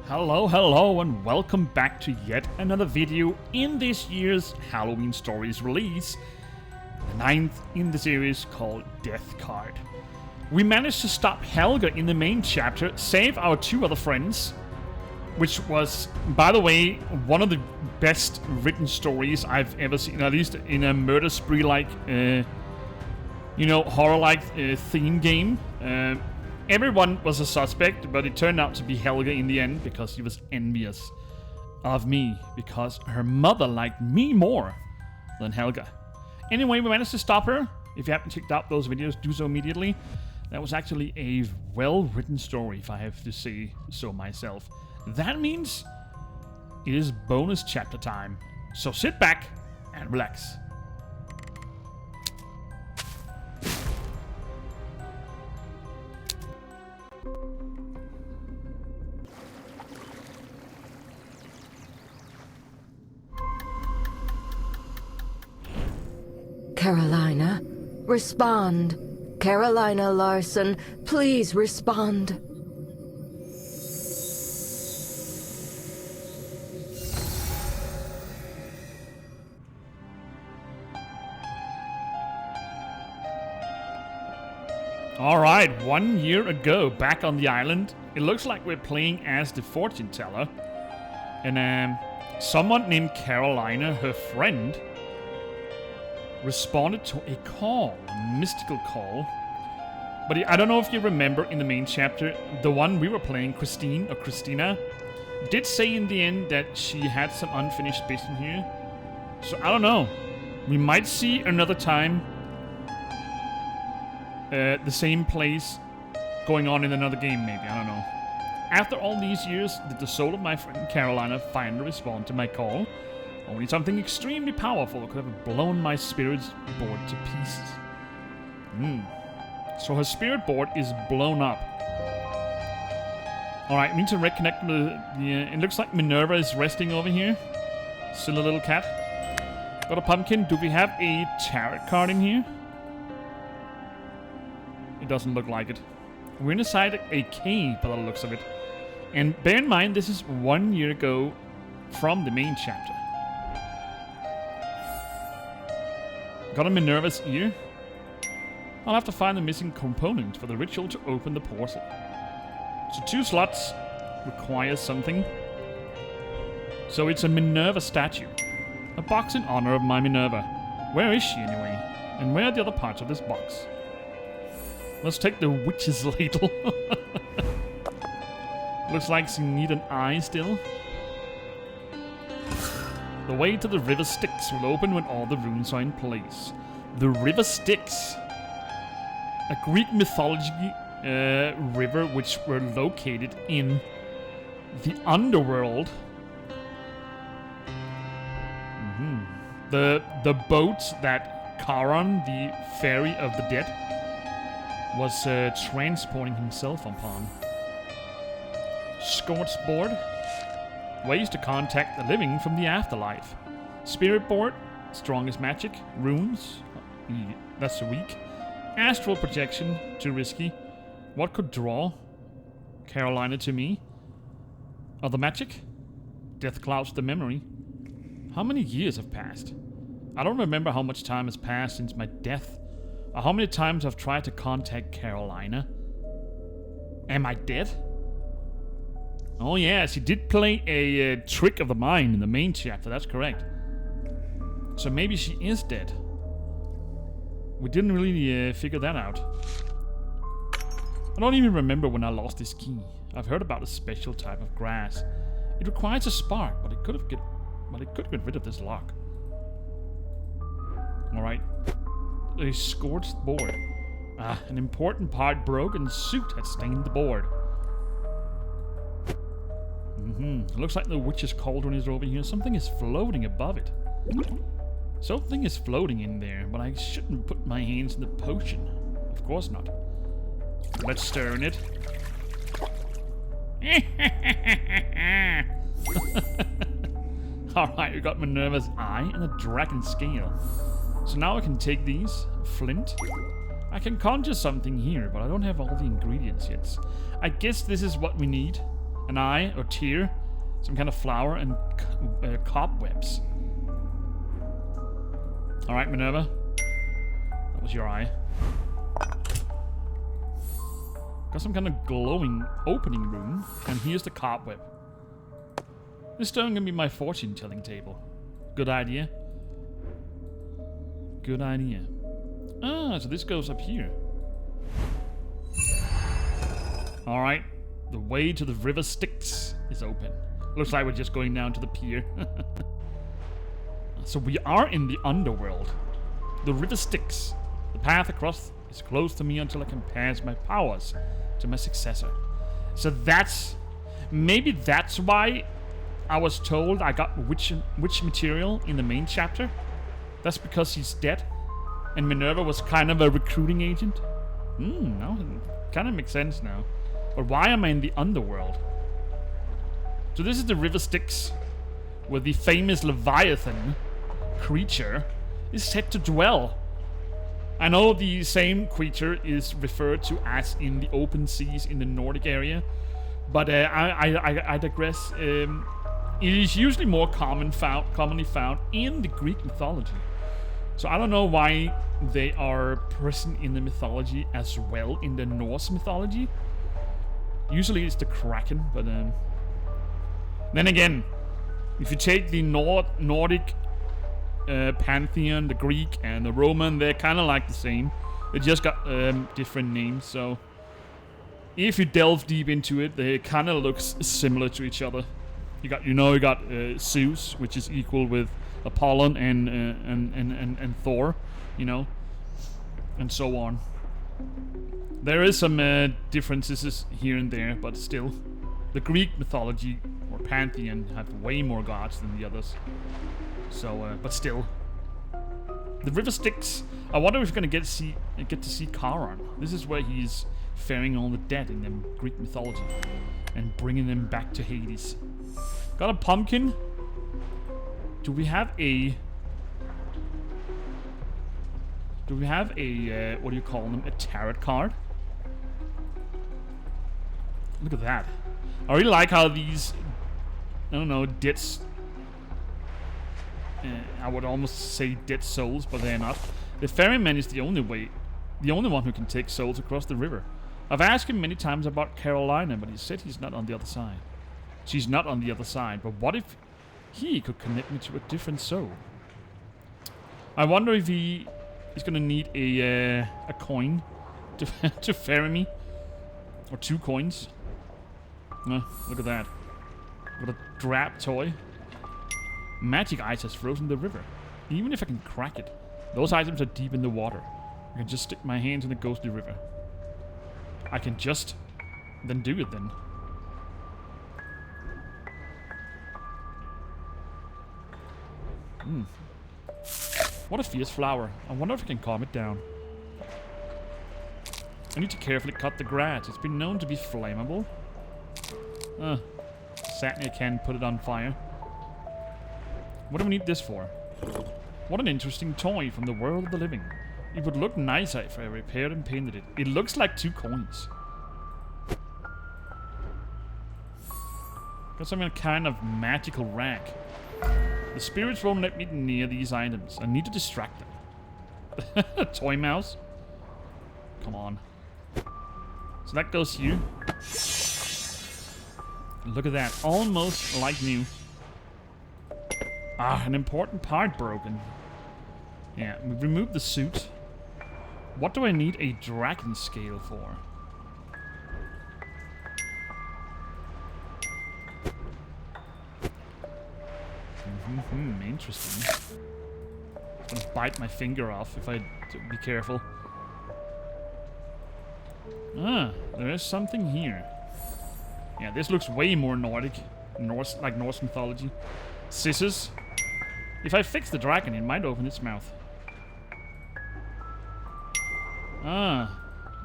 Hello, hello, and welcome back to yet another video in this year's Halloween Stories release, the 9th in the series called Death Card. We managed to stop Helga in the main chapter, save our two other friends, which was, by the way, one of the best written stories I've ever seen, at least in a murder spree-like, horror-like theme game. Everyone was a suspect, but it turned out to be Helga in the end because she was envious of me because her mother liked me more than Helga. Anyway, we managed to stop her. If you haven't checked out those videos, do so immediately. That was actually a well-written story, if I have to say so myself. That means it is bonus chapter time. So sit back and relax. Carolina, respond. Carolina Larson, please respond. Alright, 1 year ago, back on the island, it looks like we're playing as the fortune teller. And someone named Carolina, her friend, responded to a call, a mystical call. But I don't know if you remember in the main chapter, the one we were playing, Christina, did say in the end that she had some unfinished business here. So I don't know. We might see another time the same place going on in another game, maybe. I don't know. After all these years, did the soul of my friend Carolina finally respond to my call? Only something extremely powerful could have blown my spirit board to pieces. So her spirit board is blown up. Alright, we need to reconnect with the... it looks like Minerva is resting over here. Silly little cat. Got a pumpkin. Do we have a tarot card in here? It doesn't look like it. We're inside a cave by the looks of it. And bear in mind, this is 1 year ago from the main chapter. Got a Minerva's ear. I'll have to find the missing component for the ritual to open the portal. So 2 slots requires something. So it's a Minerva statue. A box in honor of my Minerva. Where is she anyway? And where are the other parts of this box? Let's take the witch's ladle. Looks like she needs an eye still. The way to the river Styx will open when all the runes are in place. The river Styx. A Greek mythology river which were located in the underworld. The boat that Charon, the fairy of the dead, was transporting himself upon. Scorched board. Ways to contact the living from the afterlife. Spirit board, strongest magic. Runes, that's weak. Astral projection, too risky. What could draw Carolina to me? Other magic? Death clouds the memory. How many years have passed? I don't remember how much time has passed since my death. Or how many times I've tried to contact Carolina. Am I dead? Oh yeah, she did play a trick of the mind in the main chapter, that's correct. So maybe she is dead. We didn't really figure that out. I don't even remember when I lost this key. I've heard about a special type of grass. It requires a spark, but it could get rid of this lock. Alright. A scorched board. An important part broke and soot had stained the board. Looks like the witch's cauldron is over here. Something is floating above it. Something is floating in there, but I shouldn't put my hands in the potion. Of course not. Let's stir in it. Alright, we got Minerva's eye and a dragon scale. So now I can take these. Flint. I can conjure something here, but I don't have all the ingredients yet. I guess this is what we need. An eye or tear. Some kind of flower and cobwebs. Alright, Minerva. That was your eye. Got some kind of glowing opening room. And here's the cobweb. This stone can be my fortune-telling table. Good idea. Good idea. Ah, so this goes up here. Alright. The way to the river Styx is open. Looks like we're just going down to the pier. So we are in the underworld. The river Styx. The path across is close to me until I can pass my powers to my successor. So that's... maybe that's why I was told I got witch material in the main chapter. That's because he's dead. And Minerva was kind of a recruiting agent. No, it kind of makes sense now. But why am I in the underworld? So this is the river Styx, where the famous Leviathan creature is said to dwell. I know the same creature is referred to as in the open seas in the Nordic area, but I digress. It is usually more commonly found in the Greek mythology. So I don't know why they are present in the mythology as well in the Norse mythology. Usually it's the Kraken, but then again, if you take the Nordic pantheon, the Greek and the Roman, they're kind of like the same. They just got different names. So if you delve deep into it, they kind of look similar to each other. You got Zeus, which is equal with Apollon and Thor, you know, and so on. There is some differences here and there, but still, the Greek mythology or pantheon have way more gods than the others. So, but still, the river Styx. I wonder if we're gonna get to see Charon. This is where he's ferrying all the dead in the Greek mythology and bringing them back to Hades. Got a pumpkin. Do we have a what do you call them? A tarot card? Look at that. I really like how these, I don't know, I would almost say dead souls, but they're not. The ferryman is the only one who can take souls across the river. I've asked him many times about Carolina, but he said he's not on the other side. She's not on the other side, but what if he could connect me to a different soul? I wonder if he is gonna need a coin to ferry me, or 2 coins. Look at that. What a drab toy. Magic ice has frozen the river. Even if I can crack it, those items are deep in the water. I can just stick my hands in the ghostly river. I can just then do it then. What a fierce flower. I wonder if I can calm it down. I need to carefully cut the grass. It's been known to be flammable. Sadly, I can't put it on fire. What do we need this for? What an interesting toy from the world of the living. It would look nicer if I repaired and painted it. It looks like 2 coins. Got some kind of magical rack. The spirits won't let me near these items. I need to distract them. Toy mouse? Come on. So that goes here. Look at that. Almost like new. An important part broken. Yeah, we removed the suit. What do I need a dragon scale for? Interesting. I'm gonna bite my finger off if I be careful. There is something here. Yeah, this looks way more Nordic. Norse mythology. Scissors. If I fix the dragon, it might open its mouth.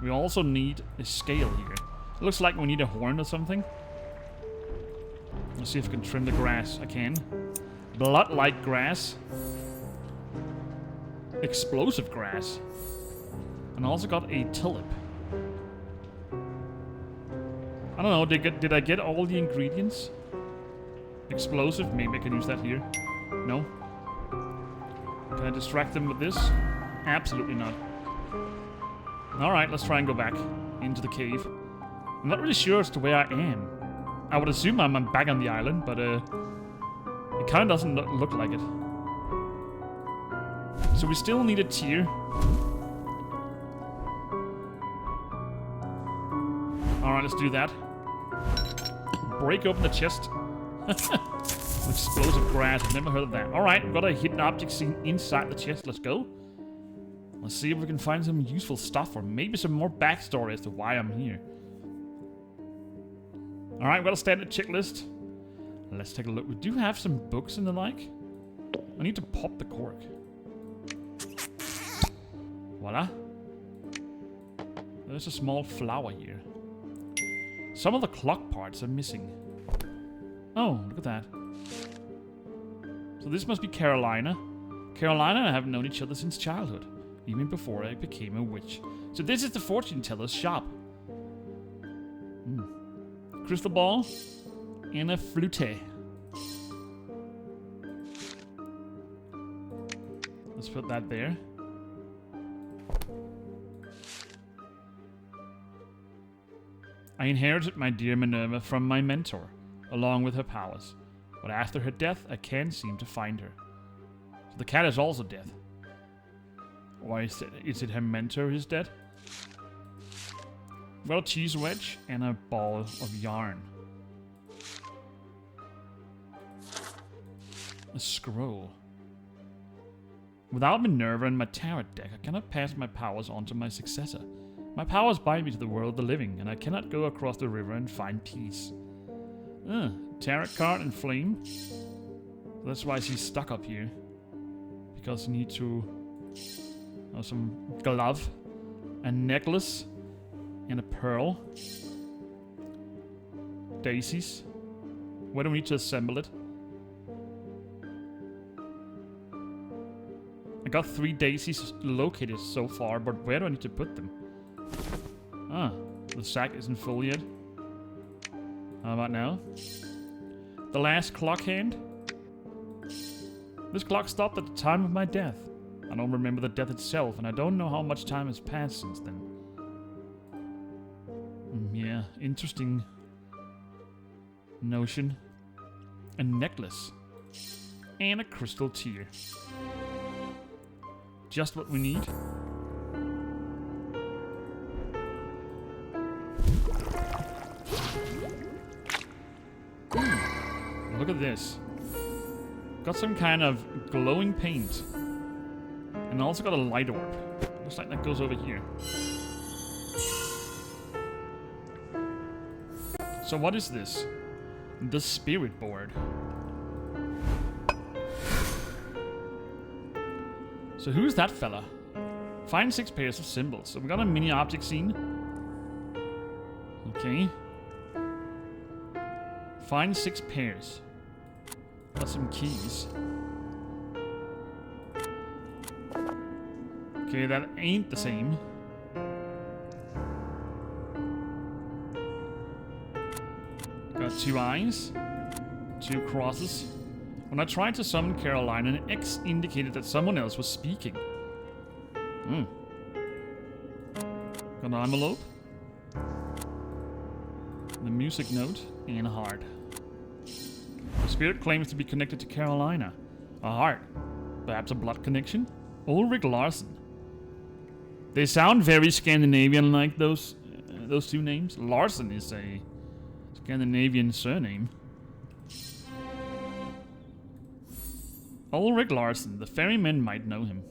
We also need a scale here. It looks like we need a horn or something. Let's see if I can trim the grass. I can. Blood-like grass. Explosive grass. And I also got a tulip. I don't know, did I get all the ingredients? Explosive? Maybe I can use that here. No? Can I distract them with this? Absolutely not. Alright, let's try and go back into the cave. I'm not really sure as to where I am. I would assume I'm back on the island, but it kind of doesn't look like it. So we still need a tier. Alright, let's do that. Break open the chest. Explosive grass, I've never heard of that. Alright, we've got a hidden object seen inside the chest. Let's go. Let's see if we can find some useful stuff or maybe some more backstory as to why I'm here. Alright, we've got a standard checklist. Let's take a look. We do have some books and the like. I need to pop the cork. Voila. There's a small flower here. Some of the clock parts are missing. Oh, look at that. So this must be Carolina. Carolina and I have known each other since childhood, even before I became a witch. So this is the fortune teller's shop. Crystal ball and a flute. Let's put that there. I inherited my dear Minerva from my mentor, along with her powers. But after her death, I can't seem to find her. So the cat is also dead. Why is it her mentor who's dead? Got a cheese wedge and a ball of yarn. A scroll. Without Minerva and my tarot deck, I cannot pass my powers on to my successor. My powers bind me to the world of the living, and I cannot go across the river and find peace. Tarot card and flame. That's why she's stuck up here. Because you need to... some glove. A necklace. And a pearl. Daisies. Where do we need to assemble it? I got 3 daisies located so far, but where do I need to put them? The sack isn't full yet. How about now? The last clock hand? This clock stopped at the time of my death. I don't remember the death itself, and I don't know how much time has passed since then. Yeah, interesting notion. A necklace. And a crystal tear. Just what we need. Look at this. Got some kind of glowing paint. And also got a light orb. Looks like that goes over here. So what is this? The spirit board. So who's that fella? Find 6 pairs of symbols. So we got a mini object scene. Okay. Find 6 pairs. Got some keys. Okay, that ain't the same. Got 2 eyes. 2 crosses. When I tried to summon Carolina, an X indicated that someone else was speaking. Got an envelope. The music note and a heart. The spirit claims to be connected to Carolina. A heart. Perhaps a blood connection? Ulrich Larsen. They sound very Scandinavian like those 2 names. Larsen is a Scandinavian surname. Ulrich Larsen. The ferryman might know him.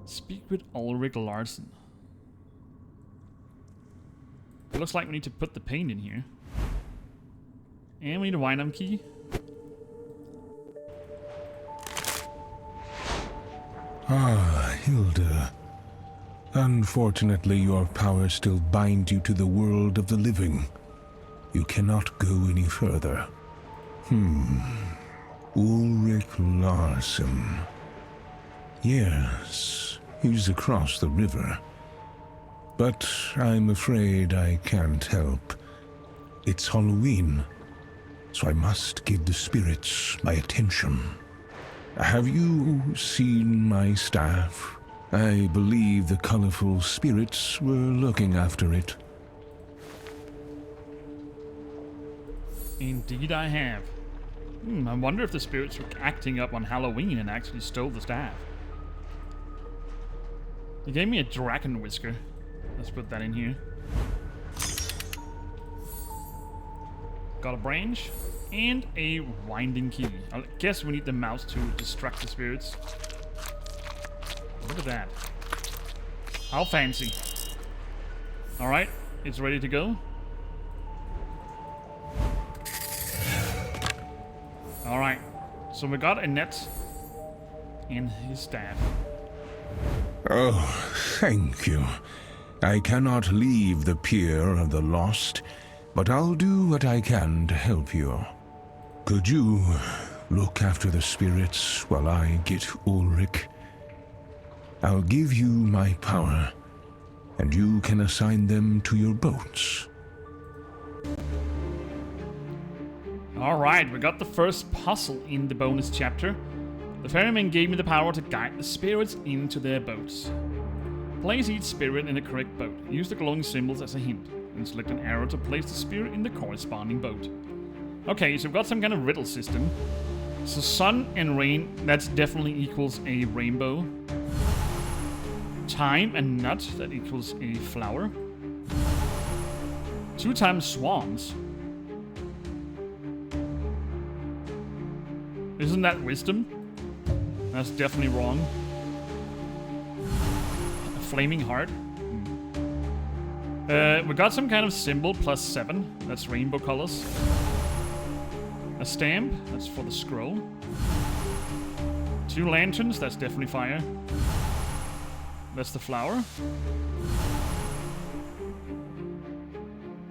Speak with Ulrich Larsen. It looks like we need to put the paint in here. And we need a wind-up key. Ah, Hilda. Unfortunately, your powers still bind you to the world of the living. You cannot go any further. Ulrich Larsen. Yes, he's across the river. but I'm afraid I can't help. It's Halloween, so I must give the spirits my attention. Have you seen my staff? I believe the colorful spirits were looking after it. Indeed I have. I wonder if the spirits were acting up on Halloween and actually stole the staff. He gave me a dragon whisker. Let's put that in here. Got a branch and a winding key. I guess we need the mouse to distract the spirits. Look at that. How fancy. Alright, it's ready to go. Alright, so we got a net and his staff. Oh, thank you. I cannot leave the pier of the lost, but I'll do what I can to help you. Could you look after the spirits while I get Ulrich? I'll give you my power, and you can assign them to your boats. Alright, we got the first puzzle in the bonus chapter. The ferryman gave me the power to guide the spirits into their boats. Place each spirit in the correct boat. Use the glowing symbols as a hint, and select an arrow to place the spirit in the corresponding boat. Okay, so we've got some kind of riddle system. So sun and rain, that's definitely equals a rainbow. Time and nut, that equals a flower. 2 times swans. Isn't that wisdom? That's definitely wrong. A flaming heart. We got some kind of symbol plus 7. That's rainbow colors. A stamp. That's for the scroll. 2 lanterns. That's definitely fire. That's the flower.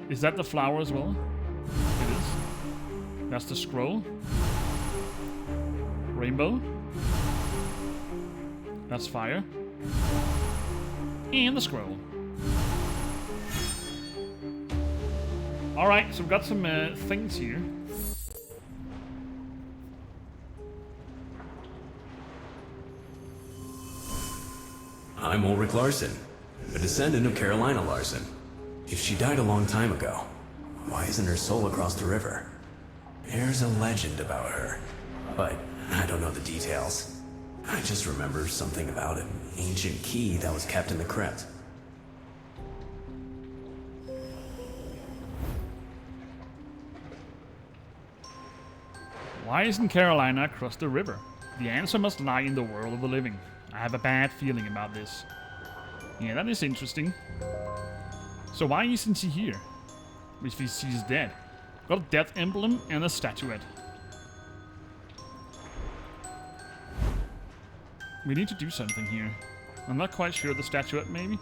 Is that the flower as well? It is. That's the scroll. Rainbow. That's fire. And the scroll. Alright, so we've got some things here. I'm Ulrich Larson, a descendant of Carolina Larson. If she died a long time ago, why isn't her soul across the river? There's a legend about her, but I don't know the details. I just remember something about an ancient key that was kept in the crypt. Why isn't Carolina across the river? The answer must lie in the world of the living. I have a bad feeling about this. Yeah, that is interesting. So why isn't she here? If she's dead. Got a death emblem and a statuette. We need to do something here. I'm not quite sure. The statuette, maybe?